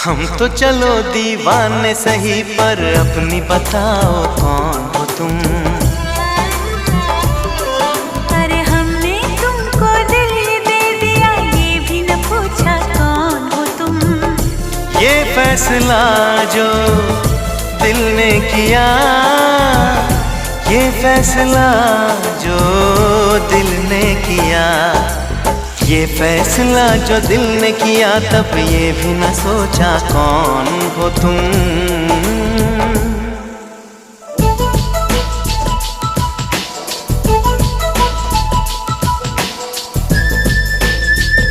हम तो चलो दीवाने सही, पर अपनी बताओ कौन हो तुम। अरे हमने तुमको दिल दे दिया, ये भी न पूछा कौन हो तुम। ये फैसला जो दिल ने किया, ये फैसला जो दिल ने किया, ये फैसला जो दिल ने किया, तब ये भी न सोचा कौन हो तुम।